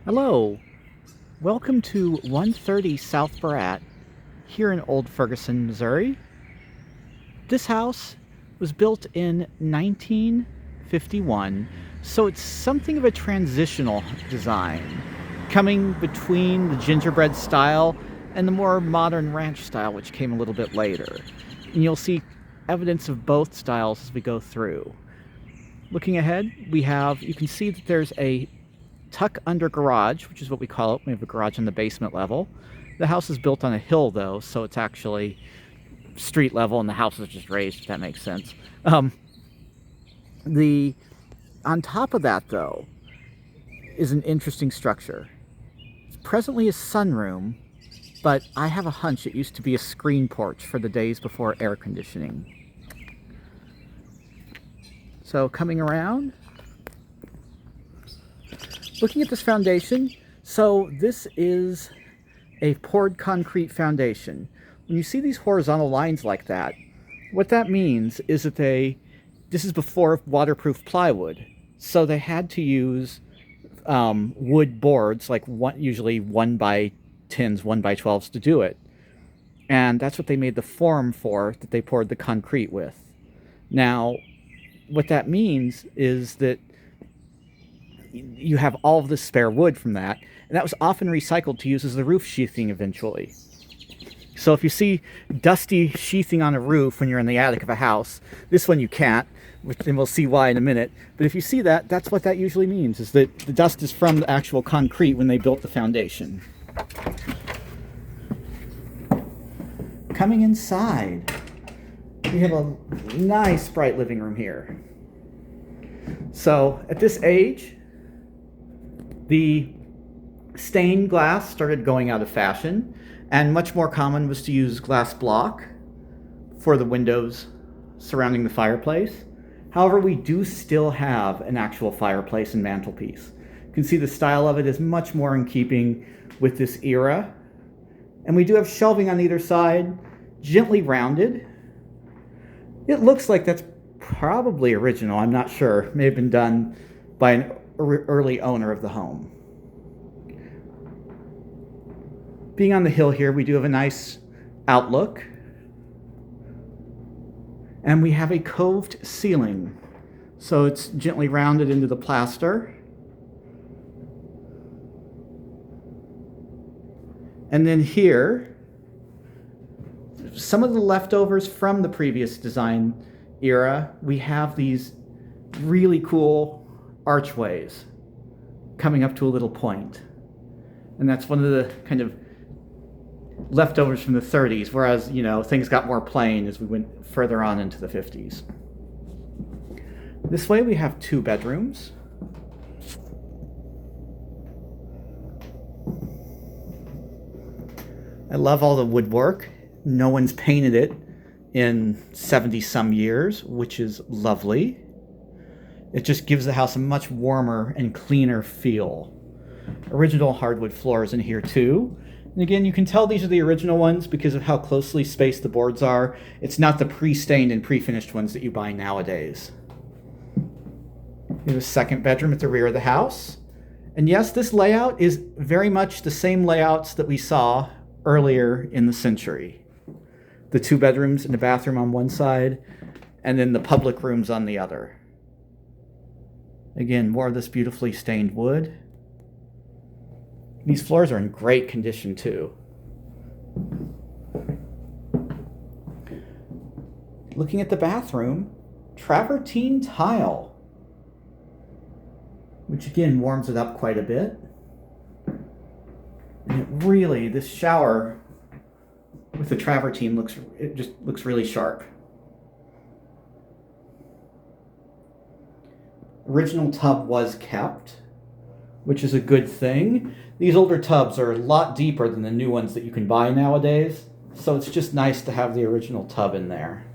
Hello, welcome to 130 South Barat here in Old Ferguson, Missouri. This house was built in 1951, so it's something of a transitional design, coming between the gingerbread style and the more modern ranch style, which came a little bit later. And you'll see evidence of both styles as we go through. Looking ahead, you can see that there's a tuck under garage, which is what we call it. We have a garage on the basement level. The house is built on a hill though, so it's actually street level and the house is just raised, if that makes sense. The On top of that though is an interesting structure. It's presently a sunroom, but I have a hunch it used to be a screen porch for the days before air conditioning. So coming around, looking at this foundation, so this is a poured concrete foundation. When you see these horizontal lines like that, what that means is that this is before waterproof plywood. So they had to use wood boards, like usually 1x10s, 1x12s to do it. And that's what they made the form for, that they poured the concrete with. Now, what that means is that you have all of this spare wood from that, and that was often recycled to use as the roof sheathing eventually. So if you see dusty sheathing on a roof when you're in the attic of a house, this one you can't, and we'll see why in a minute, but if you see that, that's what that usually means, is that the dust is from the actual concrete when they built the foundation. Coming inside, we have a nice bright living room here. So at this age, the stained glass started going out of fashion, and much more common was to use glass block for the windows surrounding the fireplace. However, we do still have an actual fireplace and mantelpiece. You can see the style of it is much more in keeping with this era. And we do have shelving on either side, gently rounded. It looks like that's probably original, I'm not sure. It may have been done by an early owner of the home. Being on the hill here, we do have a nice outlook. And we have a coved ceiling. So it's gently rounded into the plaster. And then here, some of the leftovers from the previous design era, we have these really cool archways coming up to a little point. And that's one of the kind of leftovers from the 30s, whereas, things got more plain as we went further on into the 50s. This way we have 2 bedrooms. I love all the woodwork. No one's painted it in 70 some years, which is lovely. It just gives the house a much warmer and cleaner feel. Original hardwood floors in here too. And again, you can tell these are the original ones because of how closely spaced the boards are. It's not the pre-stained and pre-finished ones that you buy nowadays. We have a second bedroom at the rear of the house. And yes, this layout is very much the same layouts that we saw earlier in the century. The 2 bedrooms and a bathroom on one side, and then the public rooms on the other. Again, more of this beautifully stained wood. These floors are in great condition too. Looking at the bathroom, travertine tile, which again warms it up quite a bit. And this shower with the travertine looks really sharp. Original tub was kept, which is a good thing. These older tubs are a lot deeper than the new ones that you can buy nowadays, so it's just nice to have the original tub in there.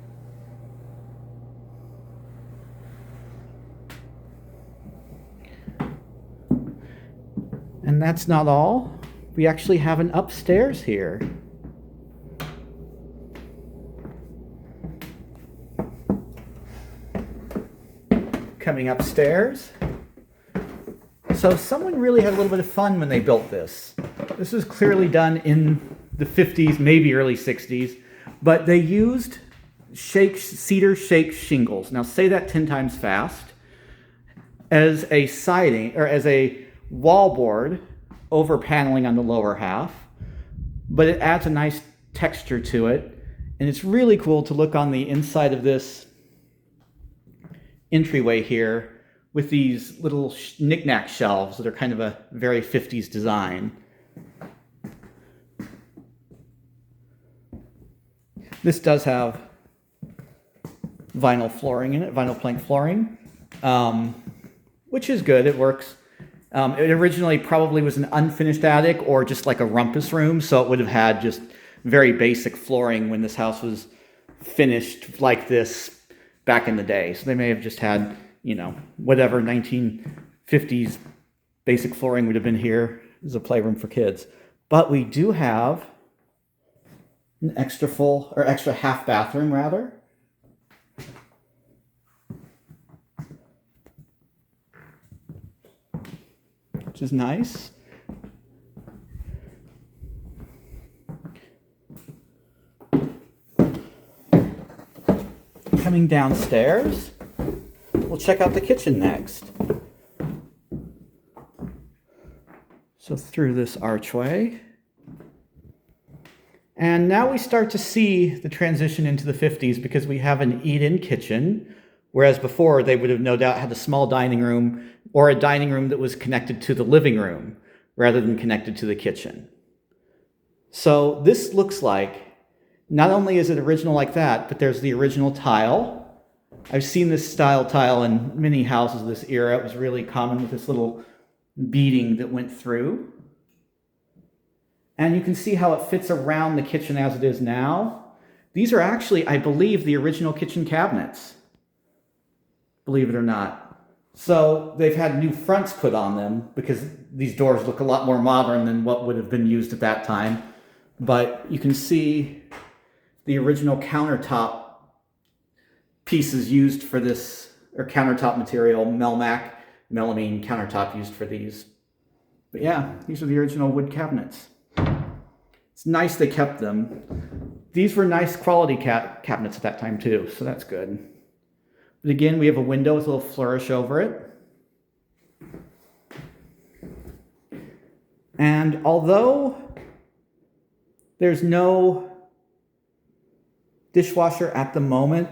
And that's not all. We actually have an upstairs here. Coming upstairs, So someone really had a little bit of fun when they built this. This was clearly done in the 50s, maybe early 60s, but they used cedar shake shingles. Now say that 10 times fast. As a siding, or as a wallboard over paneling on the lower half, but it adds a nice texture to it, and it's really cool to look on the inside of this entryway here with these little knick-knack shelves that are kind of a very 50s design. This does have vinyl flooring in it, vinyl plank flooring. Which is good, it works. It originally probably was an unfinished attic or just like a rumpus room, so it would have had just very basic flooring when this house was finished like this back in the day. So they may have just had, you know, whatever 1950s basic flooring would have been here as a playroom for kids. But we do have an extra half bathroom rather. Which is nice. Coming downstairs, we'll check out the kitchen next. So through this archway. And now we start to see the transition into the 50s because we have an eat-in kitchen, whereas before they would have no doubt had a small dining room or a dining room that was connected to the living room rather than connected to the kitchen. So this looks like, not only is it original like that, but there's the original tile. I've seen this style tile in many houses this era. It was really common with this little beading that went through. And you can see how it fits around the kitchen as it is now. These are actually, I believe, the original kitchen cabinets, believe it or not. So they've had new fronts put on them because these doors look a lot more modern than what would have been used at that time. But you can see the original countertop pieces used for this, or countertop material, melamine countertop used for these. But yeah, these are the original wood cabinets. It's nice they kept them. These were nice quality cabinets at that time too, so that's good. But again, we have a window with a little flourish over it. And although there's no dishwasher at the moment,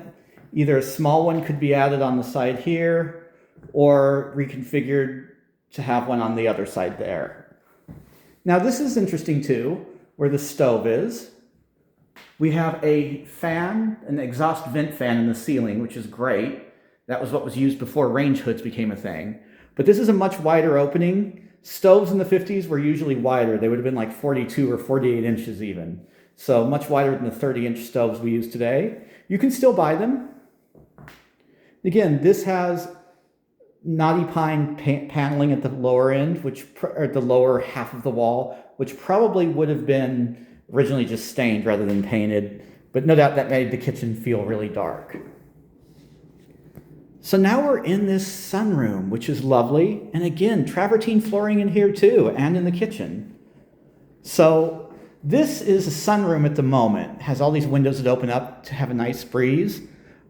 either a small one could be added on the side here or reconfigured to have one on the other side there. Now this is interesting too, where the stove is. We have a fan, an exhaust vent fan in the ceiling, which is great. That was what was used before range hoods became a thing. But this is a much wider opening. Stoves in the 50s were usually wider. They would have been like 42 or 48 inches even. So much wider than the 30-inch stoves we use today. You can still buy them. Again, this has knotty pine paneling at the lower end, or the lower half of the wall, which probably would have been originally just stained rather than painted, but no doubt that made the kitchen feel really dark. So now we're in this sunroom, which is lovely, and again, travertine flooring in here too, and in the kitchen. So this is a sunroom at the moment. It has all these windows that open up to have a nice breeze,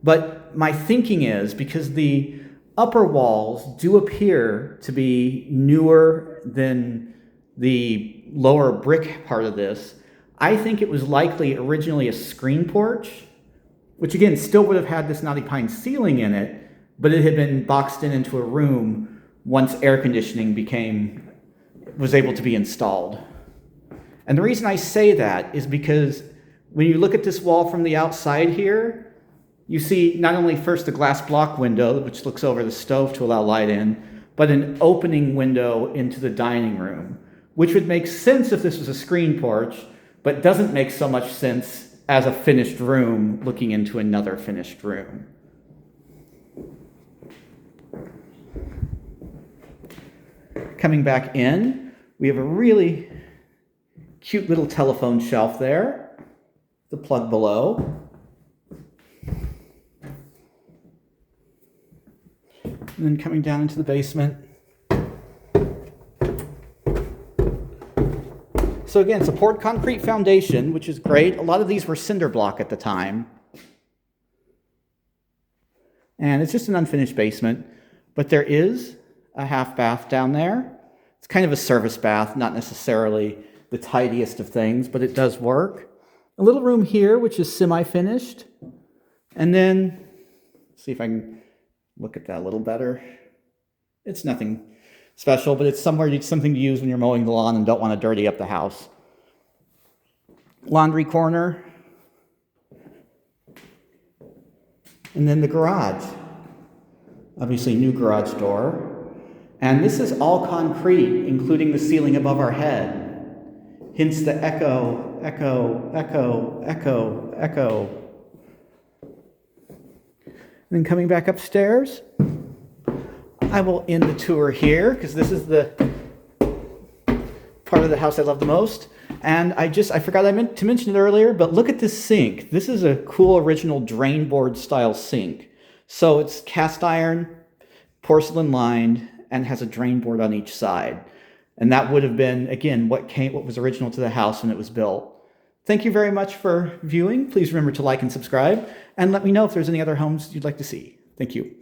but my thinking is, because the upper walls do appear to be newer than the lower brick part of this, I think it was likely originally a screen porch, which again still would have had this knotty pine ceiling in it, but it had been boxed into a room once air conditioning was able to be installed. And the reason I say that is because when you look at this wall from the outside here, you see not only first the glass block window, which looks over the stove to allow light in, but an opening window into the dining room, which would make sense if this was a screen porch, but doesn't make so much sense as a finished room looking into another finished room. Coming back in, we have a really cute little telephone shelf there, the plug below. And then coming down into the basement, So again, it's a poured concrete foundation, which is great. A lot of these were cinder block at the time. And it's just an unfinished basement. But there is a half bath down there. It's kind of a service bath, not necessarily the tidiest of things, but it does work. A little room here, which is semi-finished. And then, let's see if I can look at that a little better. It's nothing special, but it's something to use when you're mowing the lawn and don't want to dirty up the house. Laundry corner. And then the garage. Obviously, new garage door. And this is all concrete, including the ceiling above our head. Hence the echo, echo, echo, echo, echo. And then coming back upstairs, I will end the tour here because this is the part of the house I love the most. And I forgot to mention it earlier, but look at this sink. This is a cool original drain board style sink. So it's cast iron, porcelain lined, and has a drain board on each side. And that would have been, again, what was original to the house when it was built. Thank you very much for viewing. Please remember to like and subscribe, and let me know if there's any other homes you'd like to see. Thank you.